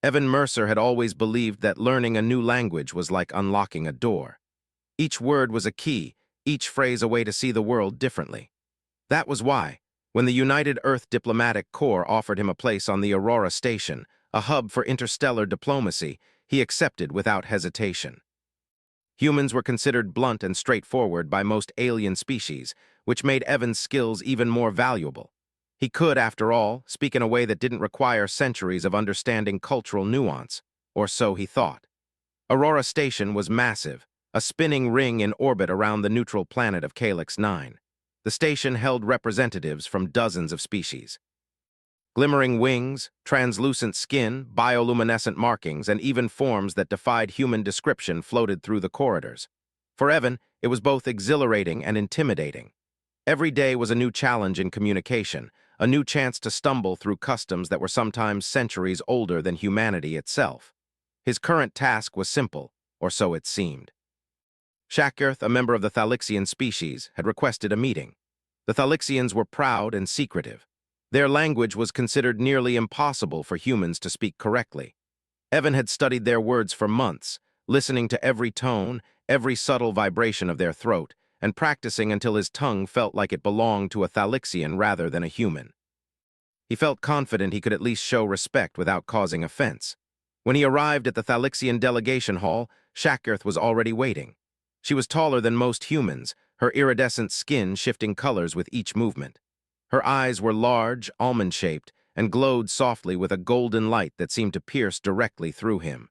Evan Mercer had always believed that learning a new language was like unlocking a door. Each word was a key, each phrase a way to see the world differently. That was why, when the United Earth Diplomatic Corps offered him a place on the Aurora Station, a hub for interstellar diplomacy, he accepted without hesitation. Humans were considered blunt and straightforward by most alien species, which made Evan's skills even more valuable. He could, after all, speak in a way that didn't require centuries of understanding cultural nuance, or so he thought. Aurora Station was massive, a spinning ring in orbit around the neutral planet of Calyx 9. The station held representatives from dozens of species. Glimmering wings, translucent skin, bioluminescent markings, and even forms that defied human description floated through the corridors. For Evan, it was both exhilarating and intimidating. Every day was a new challenge in communication, a new chance to stumble through customs that were sometimes centuries older than humanity itself. His current task was simple, or so it seemed. Shakirth, a member of the Thalixian species, had requested a meeting. The Thalixians were proud and secretive. Their language was considered nearly impossible for humans to speak correctly. Evan had studied their words for months, listening to every tone, every subtle vibration of their throat, and practicing until his tongue felt like it belonged to a Thalixian rather than a human. He felt confident he could at least show respect without causing offense. When he arrived at the Thalixian delegation hall, Shakirth was already waiting. She was taller than most humans, her iridescent skin shifting colors with each movement. Her eyes were large, almond-shaped, and glowed softly with a golden light that seemed to pierce directly through him.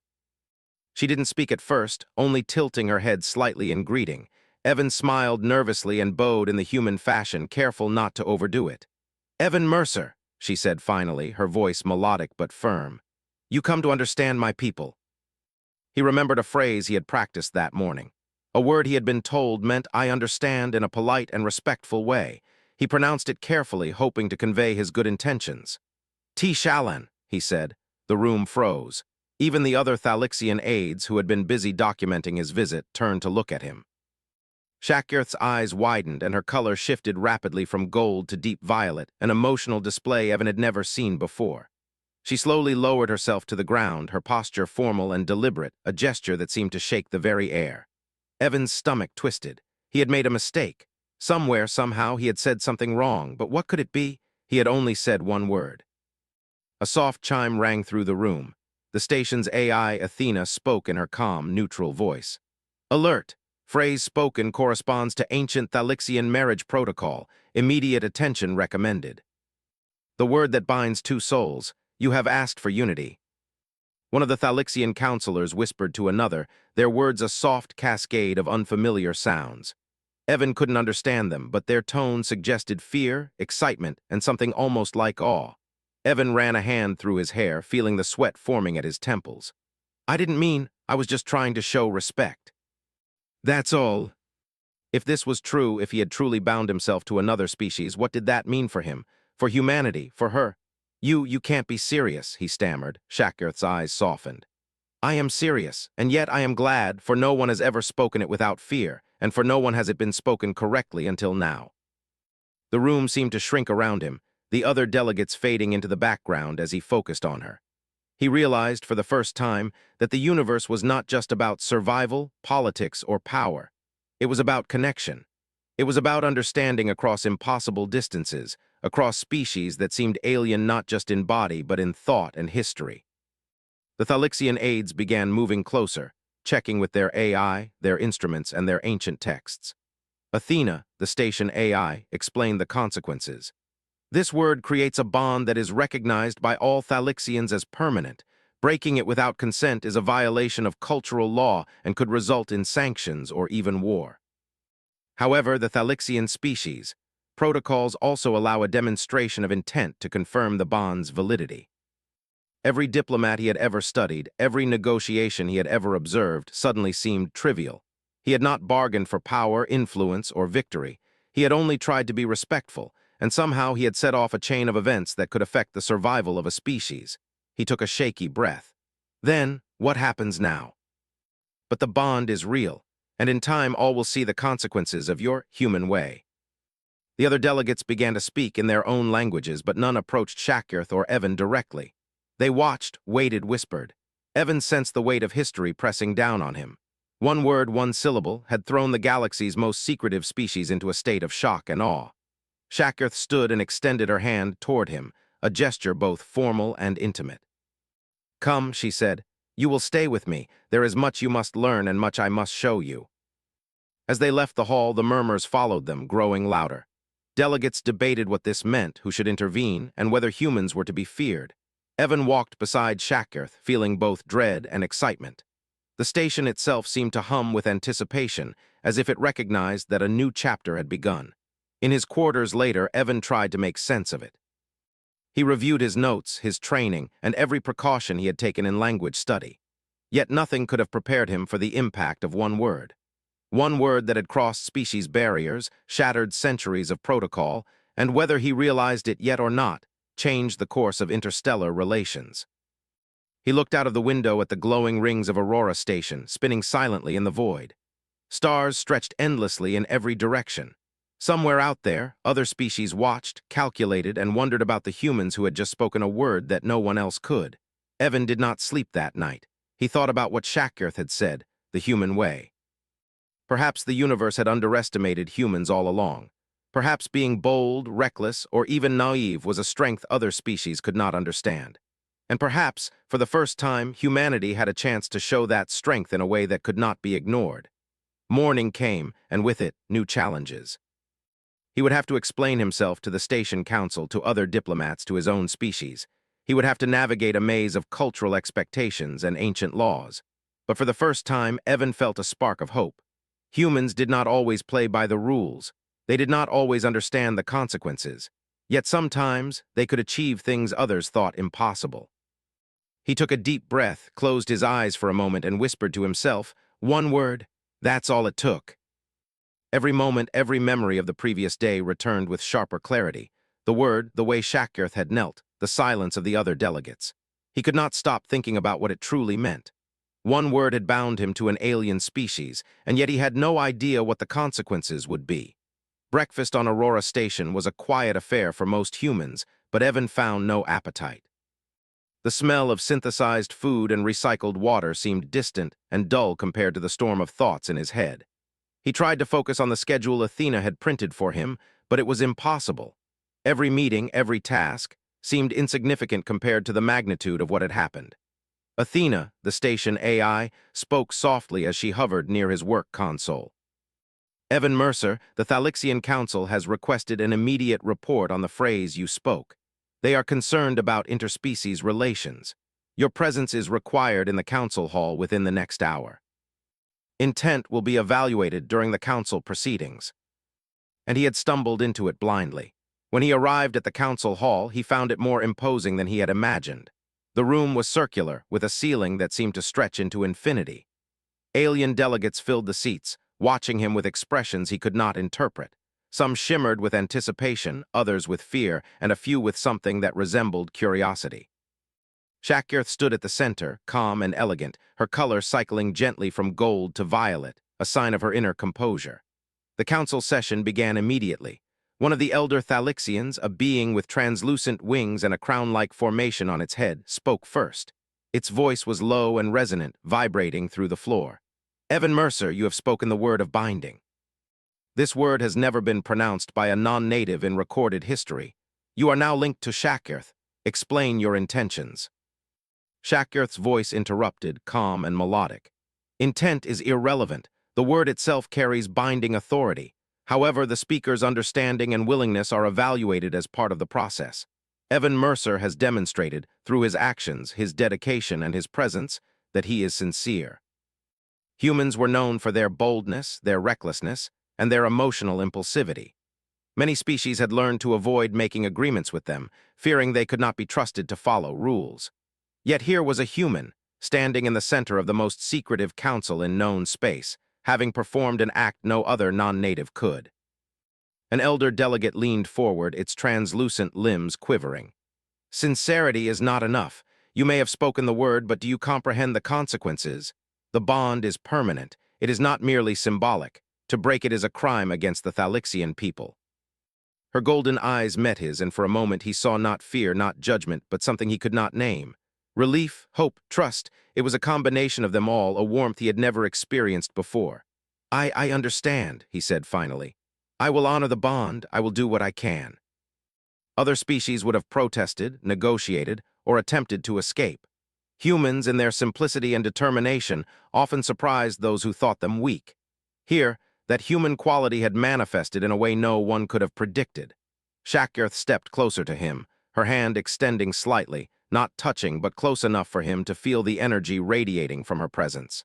She didn't speak at first, only tilting her head slightly in greeting. Evan smiled nervously and bowed in the human fashion, careful not to overdo it. "Evan Mercer," she said finally, her voice melodic but firm. "You come to understand my people." He remembered a phrase he had practiced that morning. A word he had been told meant "I understand" in a polite and respectful way. He pronounced it carefully, hoping to convey his good intentions. "T-Shalan," he said. The room froze. Even the other Thalixian aides, who had been busy documenting his visit, turned to look at him. Shakirth's eyes widened, and her color shifted rapidly from gold to deep violet, an emotional display Evan had never seen before. She slowly lowered herself to the ground, her posture formal and deliberate, a gesture that seemed to shake the very air. Evan's stomach twisted. He had made a mistake. Somewhere, somehow, he had said something wrong, but what could it be? He had only said one word. A soft chime rang through the room. The station's AI, Athena, spoke in her calm, neutral voice. "Alert! Phrase spoken corresponds to ancient Thalixian marriage protocol. Immediate attention recommended. The word that binds two souls. You have asked for unity." One of the Thalixian counselors whispered to another, their words a soft cascade of unfamiliar sounds. Evan couldn't understand them, but their tone suggested fear, excitement, and something almost like awe. Evan ran a hand through his hair, feeling the sweat forming at his temples. "I didn't mean, I was just trying to show respect." "That's all." If this was true, if he had truly bound himself to another species, what did that mean for him? For humanity? For her? You can't be serious," he stammered. Shakirth's eyes softened. "I am serious, and yet I am glad, for no one has ever spoken it without fear, and for no one has it been spoken correctly until now." The room seemed to shrink around him, the other delegates fading into the background as he focused on her. He realized, for the first time, that the universe was not just about survival, politics, or power. It was about connection. It was about understanding across impossible distances, across species that seemed alien not just in body but in thought and history. The Thalixian aides began moving closer, checking with their AI, their instruments, and their ancient texts. Athena, the station AI, explained the consequences. "This word creates a bond that is recognized by all Thalixians as permanent. Breaking it without consent is a violation of cultural law and could result in sanctions or even war." However, the Thalixian species protocols also allow a demonstration of intent to confirm the bond's validity. Every diplomat he had ever studied, every negotiation he had ever observed, suddenly seemed trivial. He had not bargained for power, influence, or victory. He had only tried to be respectful, and somehow he had set off a chain of events that could affect the survival of a species. He took a shaky breath. Then, what happens now? But the bond is real, and in time all will see the consequences of your human way. The other delegates began to speak in their own languages, but none approached Shakirth or Evan directly. They watched, waited, whispered. Evan sensed the weight of history pressing down on him. One word, one syllable, had thrown the galaxy's most secretive species into a state of shock and awe. Shakarth stood and extended her hand toward him, a gesture both formal and intimate. "Come," she said. "You will stay with me. There is much you must learn and much I must show you." As they left the hall, the murmurs followed them, growing louder. Delegates debated what this meant, who should intervene, and whether humans were to be feared. Evan walked beside Shakarth, feeling both dread and excitement. The station itself seemed to hum with anticipation, as if it recognized that a new chapter had begun. In his quarters later, Evan tried to make sense of it. He reviewed his notes, his training, and every precaution he had taken in language study. Yet nothing could have prepared him for the impact of one word. One word that had crossed species barriers, shattered centuries of protocol, and whether he realized it yet or not, changed the course of interstellar relations. He looked out of the window at the glowing rings of Aurora Station, spinning silently in the void. Stars stretched endlessly in every direction. Somewhere out there, other species watched, calculated, and wondered about the humans who had just spoken a word that no one else could. Evan did not sleep that night. He thought about what Shakarth had said, the human way. Perhaps the universe had underestimated humans all along. Perhaps being bold, reckless, or even naive was a strength other species could not understand. And perhaps, for the first time, humanity had a chance to show that strength in a way that could not be ignored. Morning came, and with it, new challenges. He would have to explain himself to the station council, to other diplomats, to his own species. He would have to navigate a maze of cultural expectations and ancient laws. But for the first time, Evan felt a spark of hope. Humans did not always play by the rules. They did not always understand the consequences. Yet sometimes, they could achieve things others thought impossible. He took a deep breath, closed his eyes for a moment, and whispered to himself, "One word, that's all it took." Every moment, every memory of the previous day returned with sharper clarity. The word, the way Shakarth had knelt, the silence of the other delegates. He could not stop thinking about what it truly meant. One word had bound him to an alien species, and yet he had no idea what the consequences would be. Breakfast on Aurora Station was a quiet affair for most humans, but Evan found no appetite. The smell of synthesized food and recycled water seemed distant and dull compared to the storm of thoughts in his head. He tried to focus on the schedule Athena had printed for him, but it was impossible. Every meeting, every task, seemed insignificant compared to the magnitude of what had happened. Athena, the station AI, spoke softly as she hovered near his work console. "Evan Mercer, the Thalixian Council has requested an immediate report on the phrase you spoke. They are concerned about interspecies relations. Your presence is required in the council hall within the next hour. Intent will be evaluated during the council proceedings." And he had stumbled into it blindly. When he arrived at the council hall, he found it more imposing than he had imagined. The room was circular, with a ceiling that seemed to stretch into infinity. Alien delegates filled the seats, watching him with expressions he could not interpret. Some shimmered with anticipation, others with fear, and a few with something that resembled curiosity. Shakarth stood at the center, calm and elegant, her color cycling gently from gold to violet, a sign of her inner composure. The council session began immediately. One of the elder Thalixians, a being with translucent wings and a crown-like formation on its head, spoke first. Its voice was low and resonant, vibrating through the floor. "Evan Mercer, you have spoken the word of binding. This word has never been pronounced by a non-native in recorded history. You are now linked to Shakarth. Explain your intentions." Shakarth's voice interrupted, calm and melodic. "Intent is irrelevant. The word itself carries binding authority. However, the speaker's understanding and willingness are evaluated as part of the process. Evan Mercer has demonstrated, through his actions, his dedication, and his presence, that he is sincere." Humans were known for their boldness, their recklessness, and their emotional impulsivity. Many species had learned to avoid making agreements with them, fearing they could not be trusted to follow rules. Yet here was a human, standing in the center of the most secretive council in known space, having performed an act no other non-native could. An elder delegate leaned forward, its translucent limbs quivering. "Sincerity is not enough. You may have spoken the word, but do you comprehend the consequences? The bond is permanent. It is not merely symbolic. To break it is a crime against the Thalixian people." Her golden eyes met his, and for a moment he saw not fear, not judgment, but something he could not name. Relief, hope, trust, it was a combination of them all, a warmth he had never experienced before. I understand, he said finally. I will honor the bond, I will do what I can. Other species would have protested, negotiated, or attempted to escape. Humans, in their simplicity and determination, often surprised those who thought them weak. Here, that human quality had manifested in a way no one could have predicted. Shakirth stepped closer to him, her hand extending slightly, not touching but close enough for him to feel the energy radiating from her presence.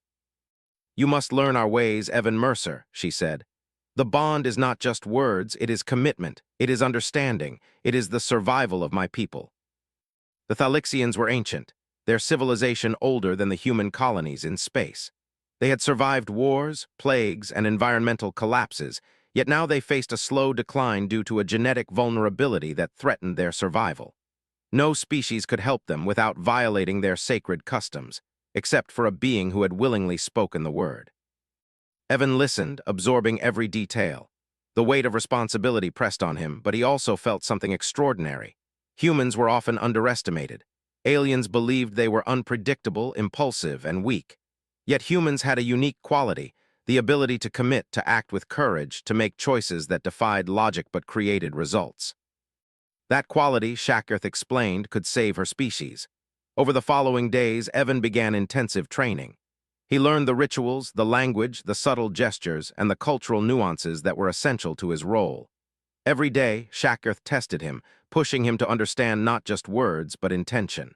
You must learn our ways, Evan Mercer, she said. The bond is not just words, it is commitment, it is understanding, it is the survival of my people. The Thalixians were ancient, their civilization older than the human colonies in space. They had survived wars, plagues, and environmental collapses, yet now they faced a slow decline due to a genetic vulnerability that threatened their survival. No species could help them without violating their sacred customs, except for a being who had willingly spoken the word. Evan listened, absorbing every detail. The weight of responsibility pressed on him, but he also felt something extraordinary. Humans were often underestimated. Aliens believed they were unpredictable, impulsive, and weak. Yet humans had a unique quality, the ability to commit, to act with courage, to make choices that defied logic but created results. That quality, Shakirth explained, could save her species. Over the following days, Evan began intensive training. He learned the rituals, the language, the subtle gestures, and the cultural nuances that were essential to his role. Every day, Shakirth tested him, pushing him to understand not just words, but intention.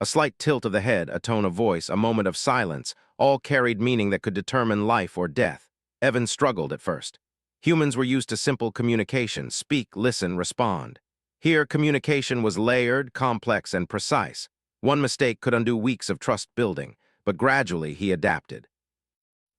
A slight tilt of the head, a tone of voice, a moment of silence, all carried meaning that could determine life or death. Evan struggled at first. Humans were used to simple communication: speak, listen, respond. Here, communication was layered, complex, and precise. One mistake could undo weeks of trust building, but gradually he adapted.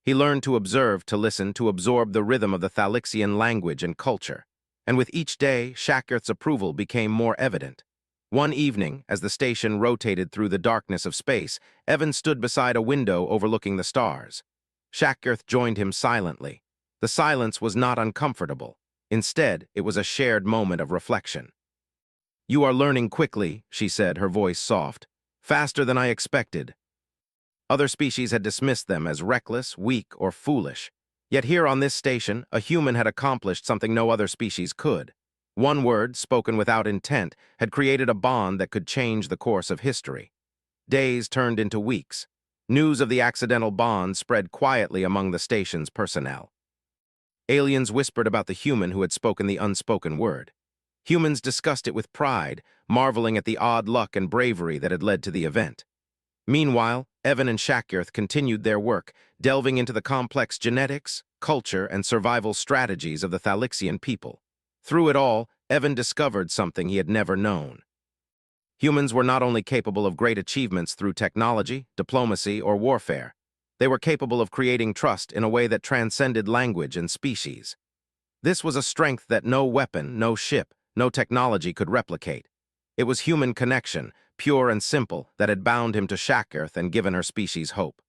He learned to observe, to listen, to absorb the rhythm of the Thalixian language and culture. And with each day, Shakirth's approval became more evident. One evening, as the station rotated through the darkness of space, Evan stood beside a window overlooking the stars. Shakirth joined him silently. The silence was not uncomfortable. Instead, it was a shared moment of reflection. You are learning quickly, she said, her voice soft. Faster than I expected. Other species had dismissed them as reckless, weak, or foolish. Yet here on this station, a human had accomplished something no other species could. One word, spoken without intent, had created a bond that could change the course of history. Days turned into weeks. News of the accidental bond spread quietly among the station's personnel. Aliens whispered about the human who had spoken the unspoken word. Humans discussed it with pride, marveling at the odd luck and bravery that had led to the event. Meanwhile, Evan and Shakirth continued their work, delving into the complex genetics, culture, and survival strategies of the Thalixian people. Through it all, Evan discovered something he had never known. Humans were not only capable of great achievements through technology, diplomacy, or warfare. They were capable of creating trust in a way that transcended language and species. This was a strength that no weapon, no ship, no technology could replicate. It was human connection, pure and simple, that had bound him to Shakirth and given her species hope.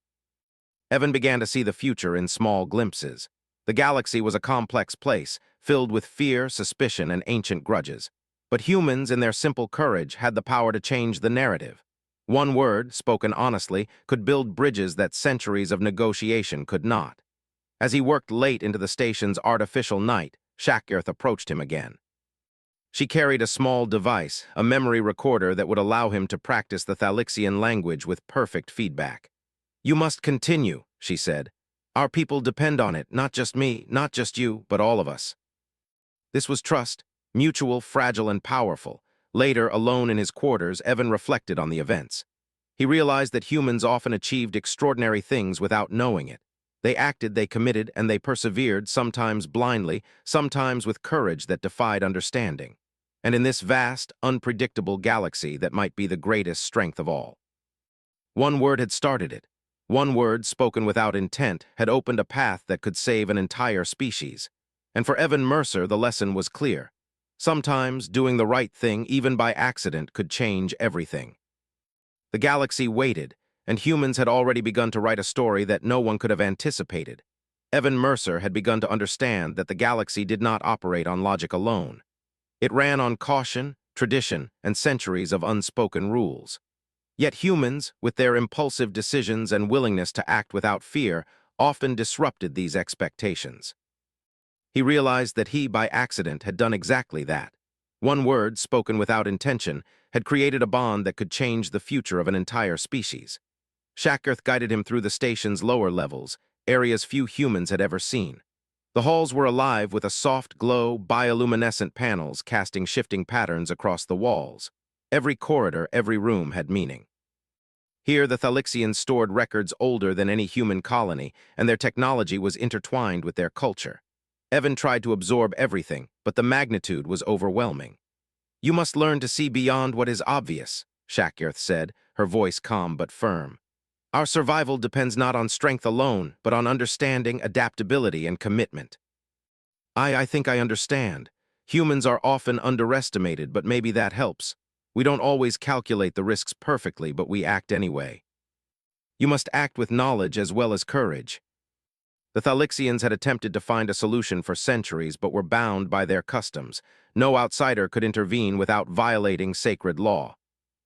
Evan began to see the future in small glimpses. The galaxy was a complex place, filled with fear, suspicion, and ancient grudges. But humans, in their simple courage, had the power to change the narrative. One word, spoken honestly, could build bridges that centuries of negotiation could not. As he worked late into the station's artificial night, Shakirth approached him again. She carried a small device, a memory recorder that would allow him to practice the Thalixian language with perfect feedback. You must continue, she said. Our people depend on it, not just me, not just you, but all of us. This was trust, mutual, fragile, and powerful. Later, alone in his quarters, Evan reflected on the events. He realized that humans often achieved extraordinary things without knowing it. They acted, they committed, and they persevered, sometimes blindly, sometimes with courage that defied understanding. And in this vast, unpredictable galaxy that might be the greatest strength of all. One word had started it. One word, spoken without intent, had opened a path that could save an entire species. And for Evan Mercer, the lesson was clear. Sometimes, doing the right thing, even by accident, could change everything. The galaxy waited, and humans had already begun to write a story that no one could have anticipated. Evan Mercer had begun to understand that the galaxy did not operate on logic alone. It ran on caution, tradition, and centuries of unspoken rules. Yet humans, with their impulsive decisions and willingness to act without fear, often disrupted these expectations. He realized that he, by accident, had done exactly that. One word, spoken without intention, had created a bond that could change the future of an entire species. Shackirth guided him through the station's lower levels, areas few humans had ever seen. The halls were alive with a soft glow, bioluminescent panels casting shifting patterns across the walls. Every corridor, every room had meaning. Here, the Thalixians stored records older than any human colony, and their technology was intertwined with their culture. Evan tried to absorb everything, but the magnitude was overwhelming. "You must learn to see beyond what is obvious," Shackirth said, her voice calm but firm. "Our survival depends not on strength alone, but on understanding, adaptability, and commitment." I think I understand. Humans are often underestimated, but maybe that helps. We don't always calculate the risks perfectly, but we act anyway. You must act with knowledge as well as courage. The Thalixians had attempted to find a solution for centuries, but were bound by their customs. No outsider could intervene without violating sacred law.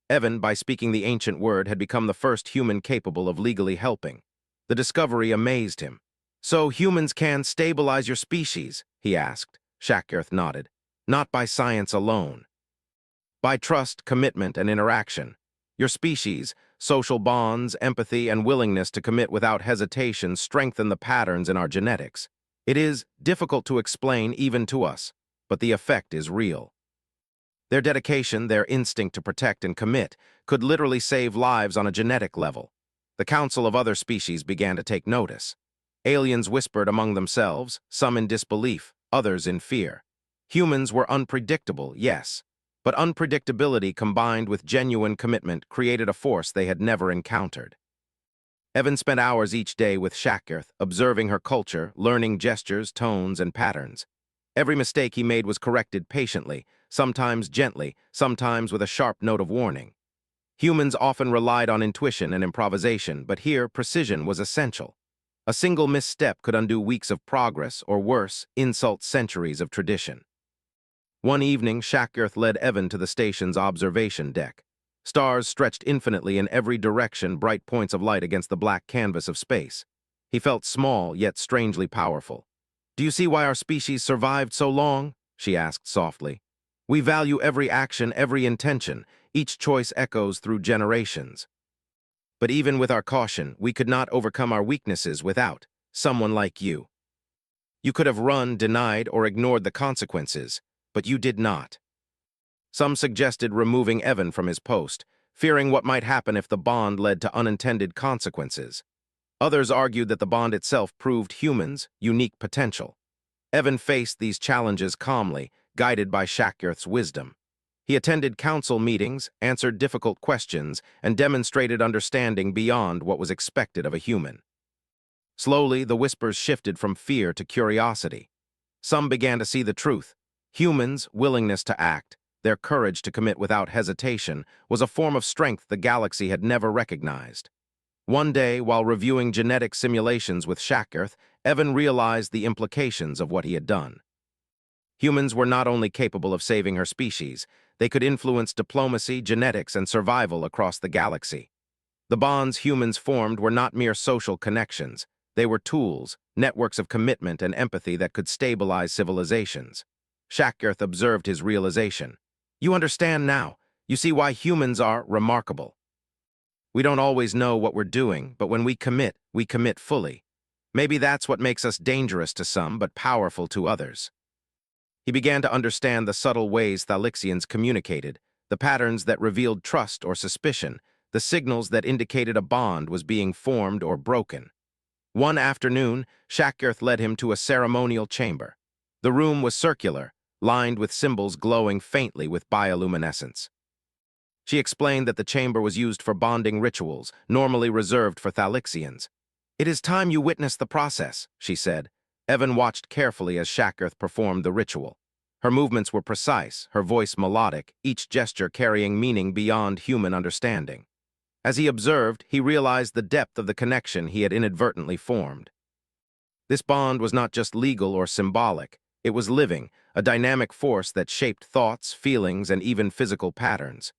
Evan, by speaking the ancient word, had become the first human capable of legally helping. The discovery amazed him. "So humans can stabilize your species?" he asked. Shackirth nodded. "Not by science alone. By trust, commitment, and interaction. Your species, social bonds, empathy, and willingness to commit without hesitation strengthen the patterns in our genetics. It is difficult to explain even to us, but the effect is real." Their dedication, their instinct to protect and commit, could literally save lives on a genetic level. The council of other species began to take notice. Aliens whispered among themselves, some in disbelief, others in fear. Humans were unpredictable, yes, but unpredictability combined with genuine commitment created a force they had never encountered. Evan spent hours each day with Shackirth, observing her culture, learning gestures, tones, and patterns. Every mistake he made was corrected patiently, sometimes gently, sometimes with a sharp note of warning. Humans often relied on intuition and improvisation, but here precision was essential. A single misstep could undo weeks of progress, or worse, insult centuries of tradition. One evening, Shackirth led Evan to the station's observation deck. Stars stretched infinitely in every direction, bright points of light against the black canvas of space. He felt small, yet strangely powerful. "Do you see why our species survived so long?" she asked softly. "We value every action, every intention. Each choice echoes through generations. But even with our caution, we could not overcome our weaknesses without someone like you. You could have run, denied, or ignored the consequences, but you did not." Some suggested removing Evan from his post, fearing what might happen if the bond led to unintended consequences. Others argued that the bond itself proved humans' unique potential. Evan faced these challenges calmly, guided by Shackirth's wisdom. He attended council meetings, answered difficult questions, and demonstrated understanding beyond what was expected of a human. Slowly, the whispers shifted from fear to curiosity. Some began to see the truth. Humans' willingness to act, their courage to commit without hesitation, was a form of strength the galaxy had never recognized. One day, while reviewing genetic simulations with Shackirth, Evan realized the implications of what he had done. Humans were not only capable of saving her species, they could influence diplomacy, genetics, and survival across the galaxy. The bonds humans formed were not mere social connections. They were tools, networks of commitment and empathy that could stabilize civilizations. Shackirth observed his realization. "You understand now. You see why humans are remarkable. We don't always know what we're doing, but when we commit fully. Maybe that's what makes us dangerous to some, but powerful to others." He began to understand the subtle ways Thalixians communicated, the patterns that revealed trust or suspicion, the signals that indicated a bond was being formed or broken. One afternoon, Shackirth led him to a ceremonial chamber. The room was circular, lined with symbols glowing faintly with bioluminescence. She explained that the chamber was used for bonding rituals, normally reserved for Thalixians. "It is time you witness the process," she said. Evan watched carefully as Shackirth performed the ritual. Her movements were precise, her voice melodic, each gesture carrying meaning beyond human understanding. As he observed, he realized the depth of the connection he had inadvertently formed. This bond was not just legal or symbolic. It was living, a dynamic force that shaped thoughts, feelings, and even physical patterns.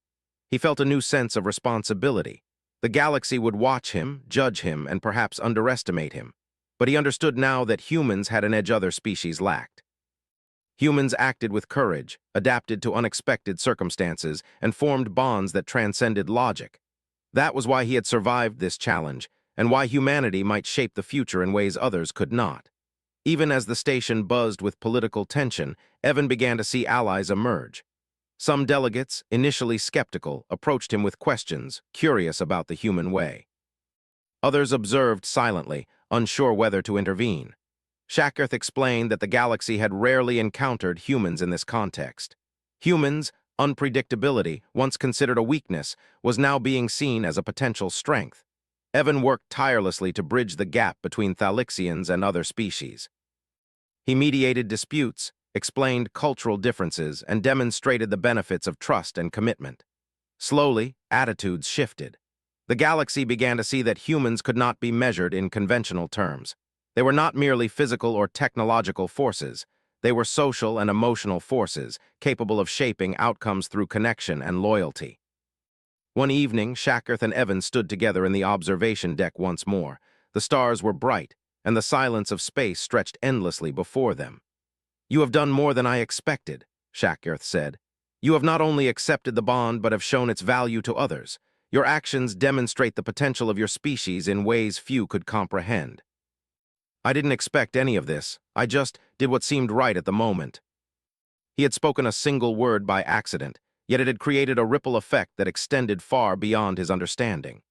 He felt a new sense of responsibility. The galaxy would watch him, judge him, and perhaps underestimate him. But he understood now that humans had an edge other species lacked. Humans acted with courage, adapted to unexpected circumstances, and formed bonds that transcended logic. That was why he had survived this challenge, and why humanity might shape the future in ways others could not. Even as the station buzzed with political tension, Evan began to see allies emerge. Some delegates, initially skeptical, approached him with questions, curious about the human way. Others observed silently, unsure whether to intervene. Shakarth explained that the galaxy had rarely encountered humans in this context. Humans, unpredictability, once considered a weakness, was now being seen as a potential strength. Evan worked tirelessly to bridge the gap between Thalixians and other species. He mediated disputes, explained cultural differences, and demonstrated the benefits of trust and commitment. Slowly, attitudes shifted. The galaxy began to see that humans could not be measured in conventional terms. They were not merely physical or technological forces. They were social and emotional forces, capable of shaping outcomes through connection and loyalty. One evening, Shakarth and Evan stood together in the observation deck once more. The stars were bright, and the silence of space stretched endlessly before them. "You have done more than I expected," Shakarth said. "You have not only accepted the bond but have shown its value to others. Your actions demonstrate the potential of your species in ways few could comprehend." "I didn't expect any of this. I just did what seemed right at the moment." He had spoken a single word by accident, yet it had created a ripple effect that extended far beyond his understanding.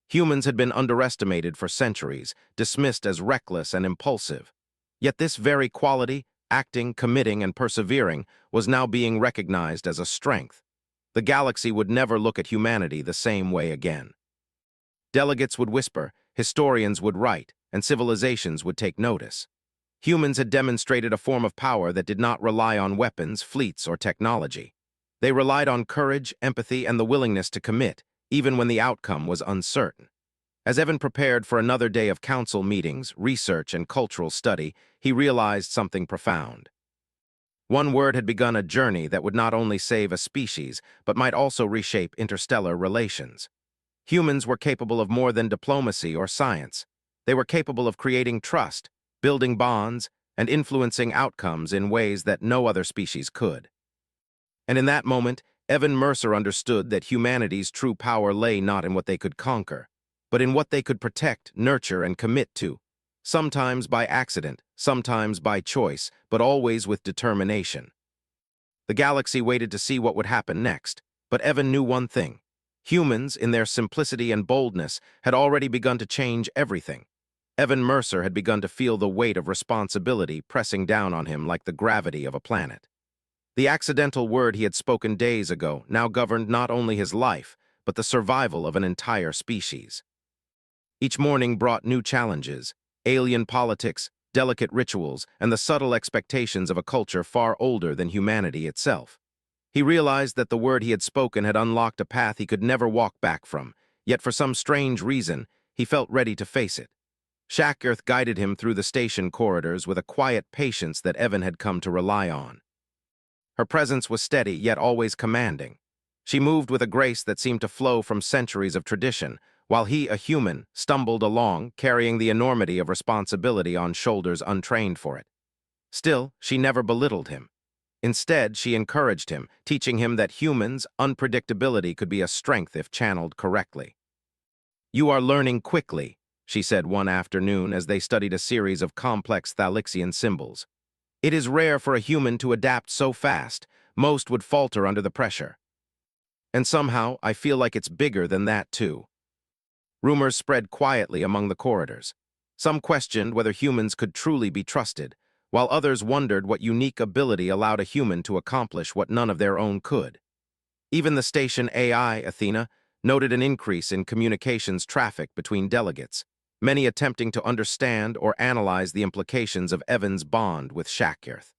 Humans had been underestimated for centuries, dismissed as reckless and impulsive. Yet this very quality, acting, committing, and persevering, was now being recognized as a strength. The galaxy would never look at humanity the same way again. Delegates would whisper, historians would write, and civilizations would take notice. Humans had demonstrated a form of power that did not rely on weapons, fleets, or technology. They relied on courage, empathy, and the willingness to commit, even when the outcome was uncertain. As Evan prepared for another day of council meetings, research, and cultural study, he realized something profound. One word had begun a journey that would not only save a species, but might also reshape interstellar relations. Humans were capable of more than diplomacy or science. They were capable of creating trust, building bonds, and influencing outcomes in ways that no other species could. And in that moment, Evan Mercer understood that humanity's true power lay not in what they could conquer, but in what they could protect, nurture, and commit to, sometimes by accident, sometimes by choice, but always with determination. The galaxy waited to see what would happen next, but Evan knew one thing. Humans, in their simplicity and boldness, had already begun to change everything. Evan Mercer had begun to feel the weight of responsibility pressing down on him like the gravity of a planet. The accidental word he had spoken days ago now governed not only his life, but the survival of an entire species. Each morning brought new challenges, alien politics, delicate rituals, and the subtle expectations of a culture far older than humanity itself. He realized that the word he had spoken had unlocked a path he could never walk back from, yet for some strange reason, he felt ready to face it. Shakarth guided him through the station corridors with a quiet patience that Evan had come to rely on. Her presence was steady, yet always commanding. She moved with a grace that seemed to flow from centuries of tradition, while he, a human, stumbled along, carrying the enormity of responsibility on shoulders untrained for it. Still, she never belittled him. Instead, she encouraged him, teaching him that humans' unpredictability could be a strength if channeled correctly. "You are learning quickly," she said one afternoon as they studied a series of complex Thalixian symbols. "It is rare for a human to adapt so fast. Most would falter under the pressure. And somehow, I feel like it's bigger than that, too." Rumors spread quietly among the corridors. Some questioned whether humans could truly be trusted, while others wondered what unique ability allowed a human to accomplish what none of their own could. Even the station AI, Athena, noted an increase in communications traffic between delegates, many attempting to understand or analyze the implications of Evan's bond with Shakarth.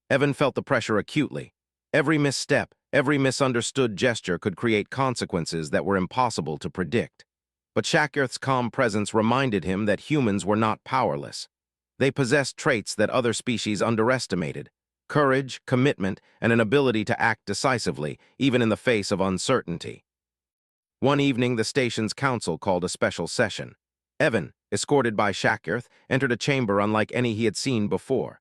Evan felt the pressure acutely. Every misstep, every misunderstood gesture could create consequences that were impossible to predict. But Shakarth's calm presence reminded him that humans were not powerless. They possessed traits that other species underestimated. courage, commitment, and an ability to act decisively, even in the face of uncertainty. One evening, the station's council called a special session. Evan, escorted by Shakirth, entered a chamber unlike any he had seen before.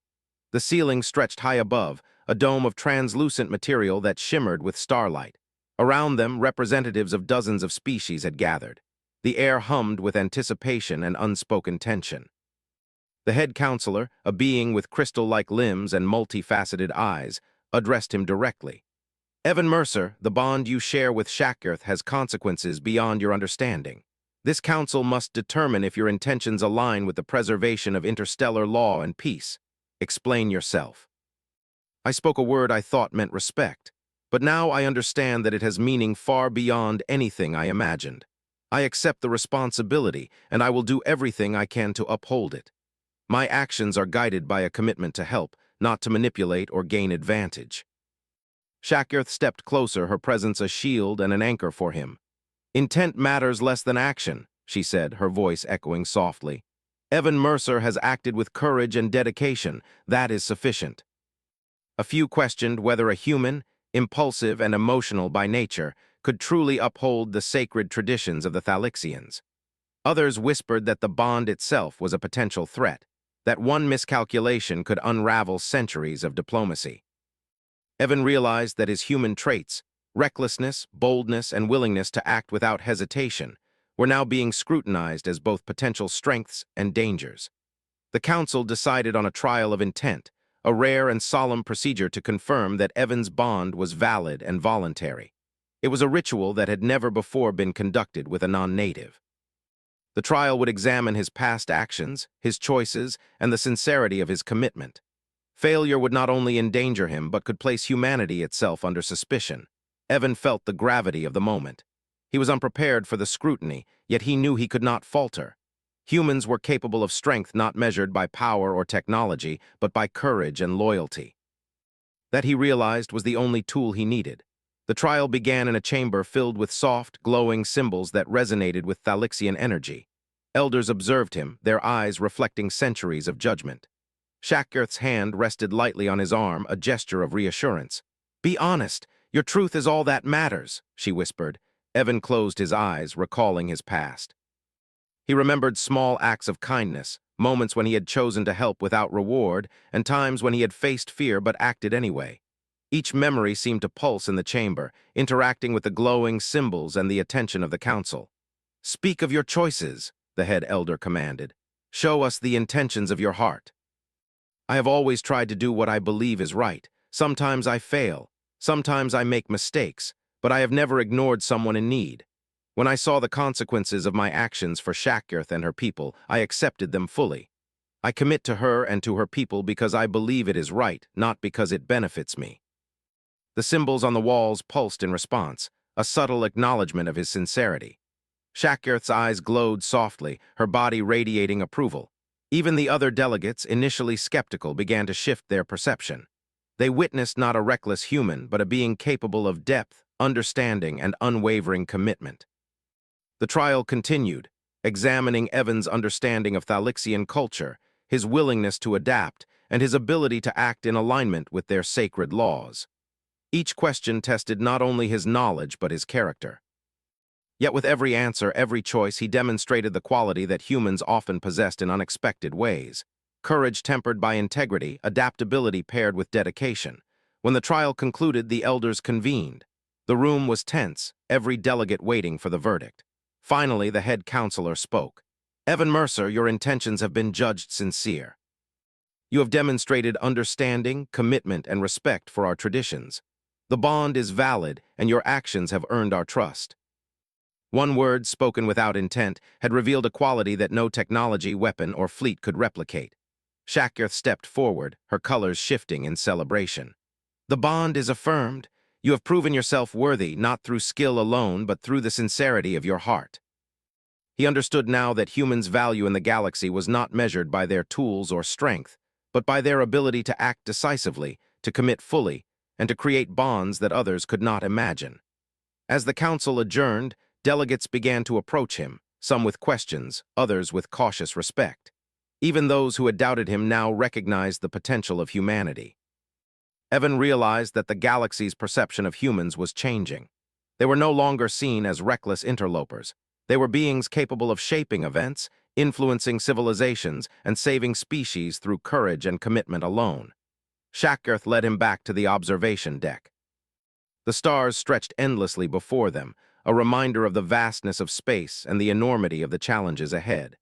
The ceiling stretched high above, a dome of translucent material that shimmered with starlight. Around them, representatives of dozens of species had gathered. The air hummed with anticipation and unspoken tension. The head counselor, a being with crystal-like limbs and multifaceted eyes, addressed him directly. Evan Mercer, the bond you share with Shakirth has consequences beyond your understanding. This council must determine if your intentions align with the preservation of interstellar law and peace. Explain yourself. I spoke a word I thought meant respect, but now I understand that it has meaning far beyond anything I imagined. I accept the responsibility, and I will do everything I can to uphold it. My actions are guided by a commitment to help, not to manipulate or gain advantage. Shakirth stepped closer, her presence a shield and an anchor for him. Intent matters less than action, she said, her voice echoing softly. Evan Mercer has acted with courage and dedication. That is sufficient. A few questioned whether a human, impulsive and emotional by nature, could truly uphold the sacred traditions of the Thalixians. Others whispered that the bond itself was a potential threat, that one miscalculation could unravel centuries of diplomacy. Evan realized that his human traits, recklessness, boldness, and willingness to act without hesitation, were now being scrutinized as both potential strengths and dangers. The council decided on a trial of intent, a rare and solemn procedure to confirm that Evan's bond was valid and voluntary. It was a ritual that had never before been conducted with a non-native. The trial would examine his past actions, his choices, and the sincerity of his commitment. Failure would not only endanger him, but could place humanity itself under suspicion. Evan felt the gravity of the moment. He was unprepared for the scrutiny, yet he knew he could not falter. Humans were capable of strength not measured by power or technology, but by courage and loyalty. That he realized was the only tool he needed. The trial began in a chamber filled with soft, glowing symbols that resonated with Thalixian energy. Elders observed him, their eyes reflecting centuries of judgment. Shakirth's hand rested lightly on his arm, a gesture of reassurance. "Be honest. Your truth is all that matters," she whispered. Evan closed his eyes, recalling his past. He remembered small acts of kindness, moments when he had chosen to help without reward, and times when he had faced fear but acted anyway. Each memory seemed to pulse in the chamber, interacting with the glowing symbols and the attention of the council. "Speak of your choices," the head elder commanded. "Show us the intentions of your heart." "I have always tried to do what I believe is right. Sometimes I fail. Sometimes I make mistakes, but I have never ignored someone in need. When I saw the consequences of my actions for Shakirth and her people, I accepted them fully. I commit to her and to her people because I believe it is right, not because it benefits me." The symbols on the walls pulsed in response, a subtle acknowledgement of his sincerity. Shakirth's eyes glowed softly, her body radiating approval. Even the other delegates, initially skeptical, began to shift their perception. They witnessed not a reckless human, but a being capable of depth, understanding, and unwavering commitment. The trial continued, examining Evan's understanding of Thalixian culture, his willingness to adapt, and his ability to act in alignment with their sacred laws. Each question tested not only his knowledge, but his character. Yet with every answer, every choice, he demonstrated the quality that humans often possessed in unexpected ways. Courage tempered by integrity, adaptability paired with dedication. When the trial concluded, the elders convened. The room was tense, every delegate waiting for the verdict. Finally, the head counselor spoke. "Evan Mercer, your intentions have been judged sincere. You have demonstrated understanding, commitment, and respect for our traditions. The bond is valid, and your actions have earned our trust." One word, spoken without intent, had revealed a quality that no technology, weapon, or fleet could replicate. Shakirth stepped forward, her colors shifting in celebration. "The bond is affirmed. You have proven yourself worthy, not through skill alone, but through the sincerity of your heart." He understood now that humans' value in the galaxy was not measured by their tools or strength, but by their ability to act decisively, to commit fully, and to create bonds that others could not imagine. As the council adjourned, delegates began to approach him, some with questions, others with cautious respect. Even those who had doubted him now recognized the potential of humanity. Evan realized that the galaxy's perception of humans was changing. They were no longer seen as reckless interlopers. They were beings capable of shaping events, influencing civilizations, and saving species through courage and commitment alone. Shackirth led him back to the observation deck. The stars stretched endlessly before them, a reminder of the vastness of space and the enormity of the challenges ahead.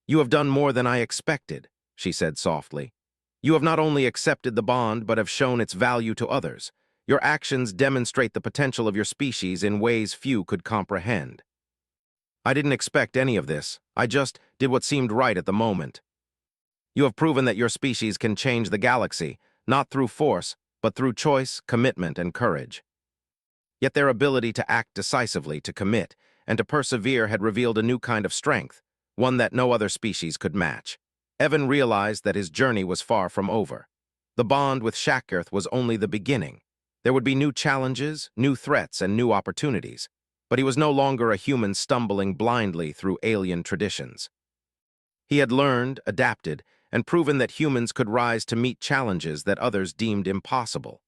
"You have done more than I expected," she said softly. "You have not only accepted the bond but have shown its value to others. Your actions demonstrate the potential of your species in ways few could comprehend." "I didn't expect any of this. I just did what seemed right at the moment." "You have proven that your species can change the galaxy, not through force, but through choice, commitment, and courage." Yet their ability to act decisively, to commit, and to persevere had revealed a new kind of strength, one that no other species could match. Evan realized that his journey was far from over. The bond with Shackirth was only the beginning. There would be new challenges, new threats, and new opportunities. But he was no longer a human stumbling blindly through alien traditions. He had learned, adapted, and proven that humans could rise to meet challenges that others deemed impossible.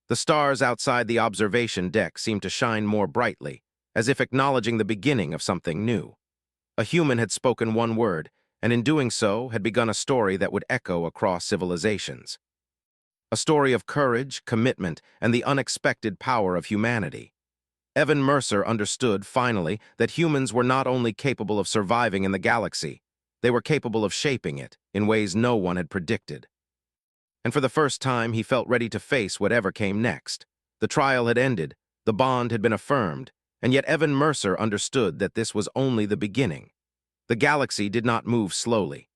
The stars outside the observation deck seemed to shine more brightly, as if acknowledging the beginning of something new. A human had spoken one word, and in doing so had begun a story that would echo across civilizations. A story of courage, commitment, and the unexpected power of humanity. Evan Mercer understood, finally, that humans were not only capable of surviving in the galaxy, they were capable of shaping it in ways no one had predicted. And for the first time, he felt ready to face whatever came next. The trial had ended, the bond had been affirmed, and yet Evan Mercer understood that this was only the beginning. The galaxy did not move slowly.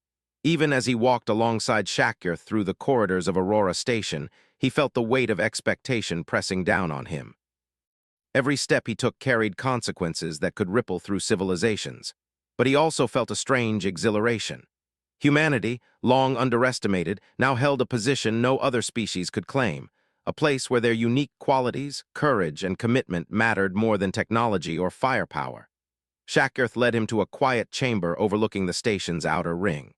Even as he walked alongside Shackirth through the corridors of Aurora Station, he felt the weight of expectation pressing down on him. Every step he took carried consequences that could ripple through civilizations. But he also felt a strange exhilaration. Humanity, long underestimated, now held a position no other species could claim, a place where their unique qualities, courage, and commitment mattered more than technology or firepower. Shackirth led him to a quiet chamber overlooking the station's outer ring.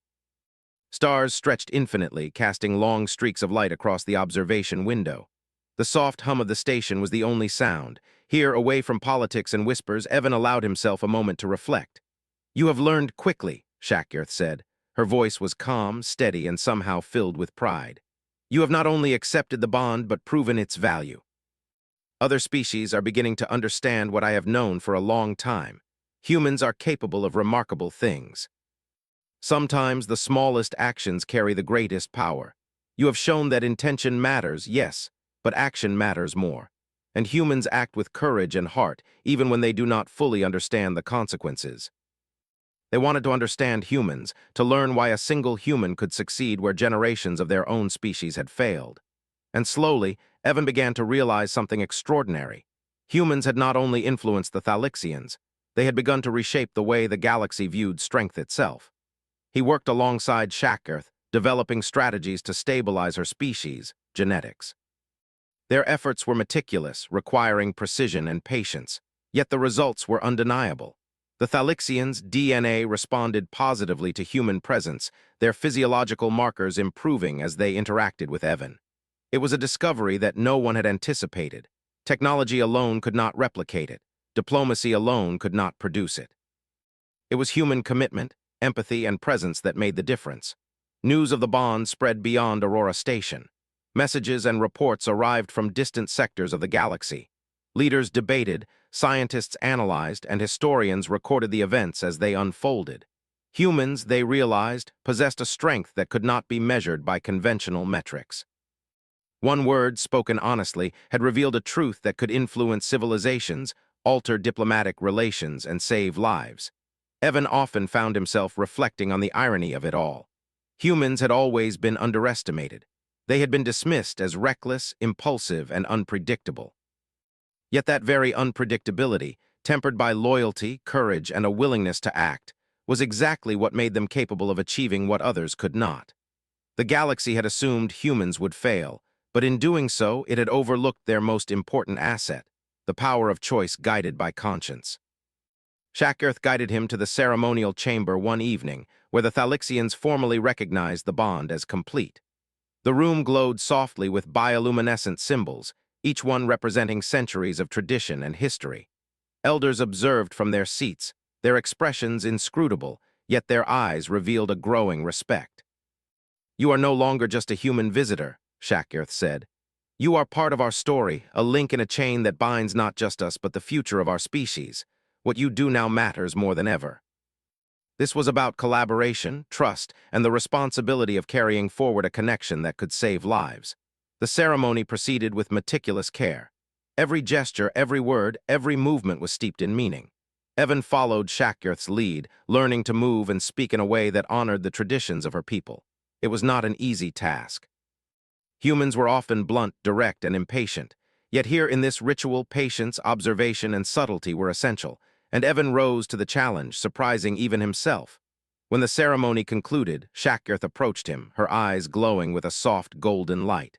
Stars stretched infinitely, casting long streaks of light across the observation window. The soft hum of the station was the only sound. Here, away from politics and whispers, Evan allowed himself a moment to reflect. "You have learned quickly," Shackirth said. Her voice was calm, steady, and somehow filled with pride. "You have not only accepted the bond, but proven its value. Other species are beginning to understand what I have known for a long time. Humans are capable of remarkable things. Sometimes the smallest actions carry the greatest power. You have shown that intention matters, yes, but action matters more. And humans act with courage and heart, even when they do not fully understand the consequences." They wanted to understand humans, to learn why a single human could succeed where generations of their own species had failed. And slowly, Evan began to realize something extraordinary. Humans had not only influenced the Thalixians, they had begun to reshape the way the galaxy viewed strength itself. He worked alongside Shackirth, developing strategies to stabilize her species, genetics. Their efforts were meticulous, requiring precision and patience, yet the results were undeniable. The Thalixians' DNA responded positively to human presence, their physiological markers improving as they interacted with Evan. It was a discovery that no one had anticipated. Technology alone could not replicate it. Diplomacy alone could not produce it. It was human commitment, empathy, and presence that made the difference. News of the bond spread beyond Aurora Station. Messages and reports arrived from distant sectors of the galaxy. Leaders debated, scientists analyzed, and historians recorded the events as they unfolded. Humans, they realized, possessed a strength that could not be measured by conventional metrics. One word, spoken honestly, had revealed a truth that could influence civilizations, alter diplomatic relations, and save lives. Evan often found himself reflecting on the irony of it all. Humans had always been underestimated. They had been dismissed as reckless, impulsive, and unpredictable. Yet that very unpredictability, tempered by loyalty, courage, and a willingness to act, was exactly what made them capable of achieving what others could not. The galaxy had assumed humans would fail, but in doing so, it had overlooked their most important asset, the power of choice guided by conscience. Shackirth guided him to the ceremonial chamber one evening, where the Thalixians formally recognized the bond as complete. The room glowed softly with bioluminescent symbols, each one representing centuries of tradition and history. Elders observed from their seats, their expressions inscrutable, yet their eyes revealed a growing respect. "You are no longer just a human visitor," Shakirth said. "You are part of our story, a link in a chain that binds not just us but the future of our species. What you do now matters more than ever." This was about collaboration, trust, and the responsibility of carrying forward a connection that could save lives. The ceremony proceeded with meticulous care. Every gesture, every word, every movement was steeped in meaning. Evan followed Shakirth's lead, learning to move and speak in a way that honored the traditions of her people. It was not an easy task. Humans were often blunt, direct, and impatient. Yet here in this ritual, patience, observation, and subtlety were essential, and Evan rose to the challenge, surprising even himself. When the ceremony concluded, Shakirth approached him, her eyes glowing with a soft golden light.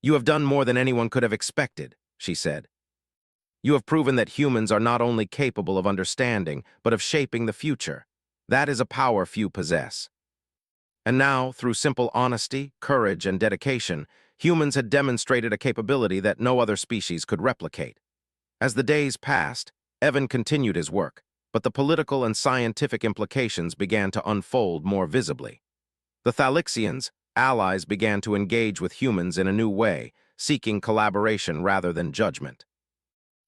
"You have done more than anyone could have expected," she said. "You have proven that humans are not only capable of understanding, but of shaping the future. That is a power few possess." And now, through simple honesty, courage, and dedication, humans had demonstrated a capability that no other species could replicate. As the days passed, Evan continued his work, but the political and scientific implications began to unfold more visibly. The Thalixians, allies, began to engage with humans in a new way, seeking collaboration rather than judgment.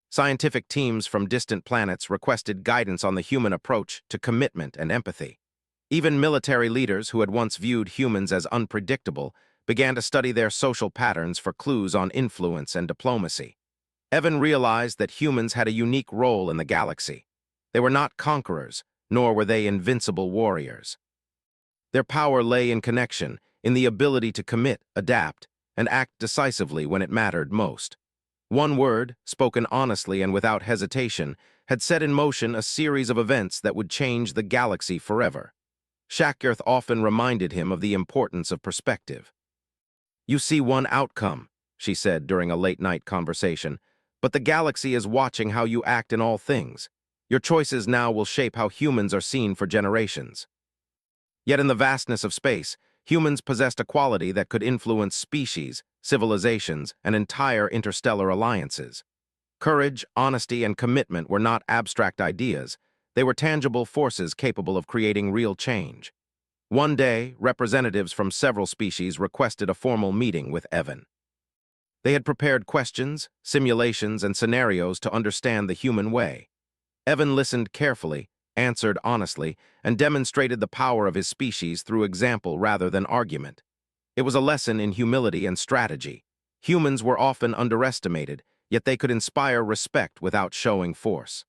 Scientific teams from distant planets requested guidance on the human approach to commitment and empathy. Even military leaders who had once viewed humans as unpredictable began to study their social patterns for clues on influence and diplomacy. Evan realized that humans had a unique role in the galaxy. They were not conquerors, nor were they invincible warriors. Their power lay in connection, in the ability to commit, adapt, and act decisively when it mattered most. One word, spoken honestly and without hesitation, had set in motion a series of events that would change the galaxy forever. Shakirth often reminded him of the importance of perspective. "You see one outcome," she said during a late-night conversation, "but the galaxy is watching how you act in all things. Your choices now will shape how humans are seen for generations." Yet in the vastness of space, humans possessed a quality that could influence species, civilizations, and entire interstellar alliances. Courage, honesty, and commitment were not abstract ideas. They were tangible forces capable of creating real change. One day, representatives from several species requested a formal meeting with Evan. They had prepared questions, simulations, and scenarios to understand the human way. Evan listened carefully, answered honestly, and demonstrated the power of his species through example rather than argument. It was a lesson in humility and strategy. Humans were often underestimated, yet they could inspire respect without showing force.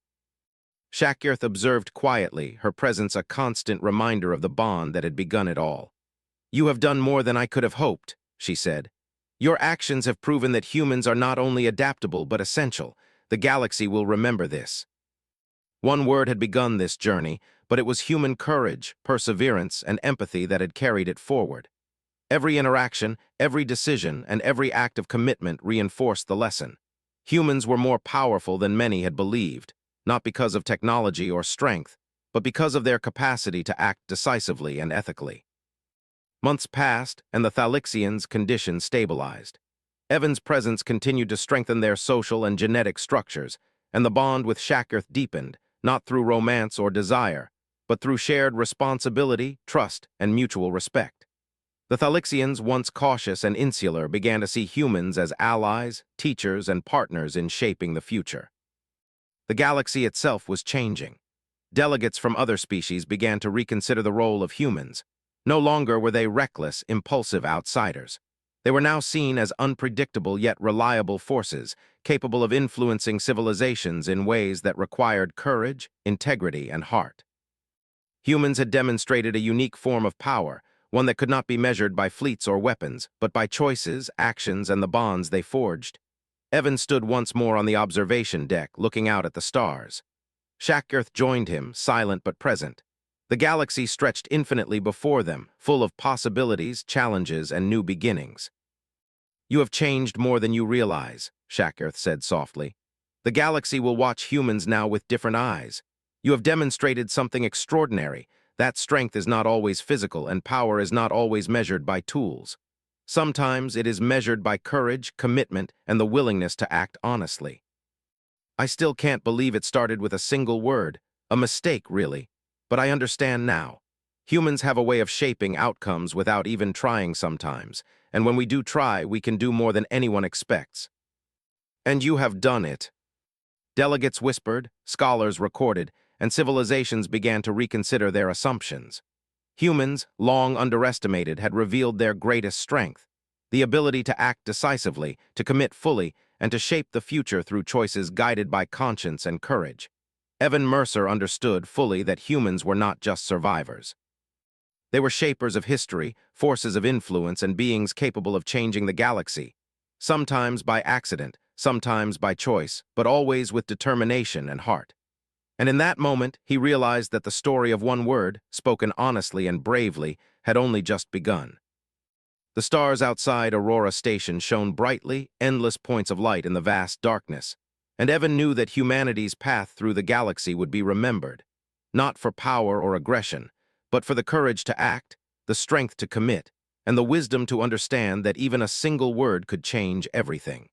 Shakirth observed quietly, her presence a constant reminder of the bond that had begun it all. "You have done more than I could have hoped," she said. "Your actions have proven that humans are not only adaptable but essential. The galaxy will remember this." One word had begun this journey, but it was human courage, perseverance, and empathy that had carried it forward. Every interaction, every decision, and every act of commitment reinforced the lesson. Humans were more powerful than many had believed, not because of technology or strength, but because of their capacity to act decisively and ethically. Months passed, and the Thalixians' condition stabilized. Evan's presence continued to strengthen their social and genetic structures, and the bond with Shakirth deepened, not through romance or desire, but through shared responsibility, trust, and mutual respect. The Thalixians, once cautious and insular, began to see humans as allies, teachers, and partners in shaping the future. The galaxy itself was changing. Delegates from other species began to reconsider the role of humans. No longer were they reckless, impulsive outsiders. They were now seen as unpredictable yet reliable forces, capable of influencing civilizations in ways that required courage, integrity, and heart. Humans had demonstrated a unique form of power, one that could not be measured by fleets or weapons, but by choices, actions, and the bonds they forged. Evan stood once more on the observation deck, looking out at the stars. Shakirth joined him, silent but present. The galaxy stretched infinitely before them, full of possibilities, challenges, and new beginnings. "You have changed more than you realize," Shakirth said softly. "The galaxy will watch humans now with different eyes. You have demonstrated something extraordinary. That strength is not always physical, and power is not always measured by tools. Sometimes it is measured by courage, commitment, and the willingness to act honestly. I still can't believe it started with a single word, a mistake, really, but I understand now. Humans have a way of shaping outcomes without even trying sometimes, and when we do try, we can do more than anyone expects. And you have done it. Delegates whispered, scholars recorded, and civilizations began to reconsider their assumptions. Humans, long underestimated, had revealed their greatest strength, the ability to act decisively, to commit fully, and to shape the future through choices guided by conscience and courage. Evan Mercer understood fully that humans were not just survivors. They were shapers of history, forces of influence, and beings capable of changing the galaxy, sometimes by accident, sometimes by choice, but always with determination and heart. And in that moment, he realized that the story of one word, spoken honestly and bravely, had only just begun. The stars outside Aurora Station shone brightly, endless points of light in the vast darkness, and Evan knew that humanity's path through the galaxy would be remembered, not for power or aggression, but for the courage to act, the strength to commit, and the wisdom to understand that even a single word could change everything.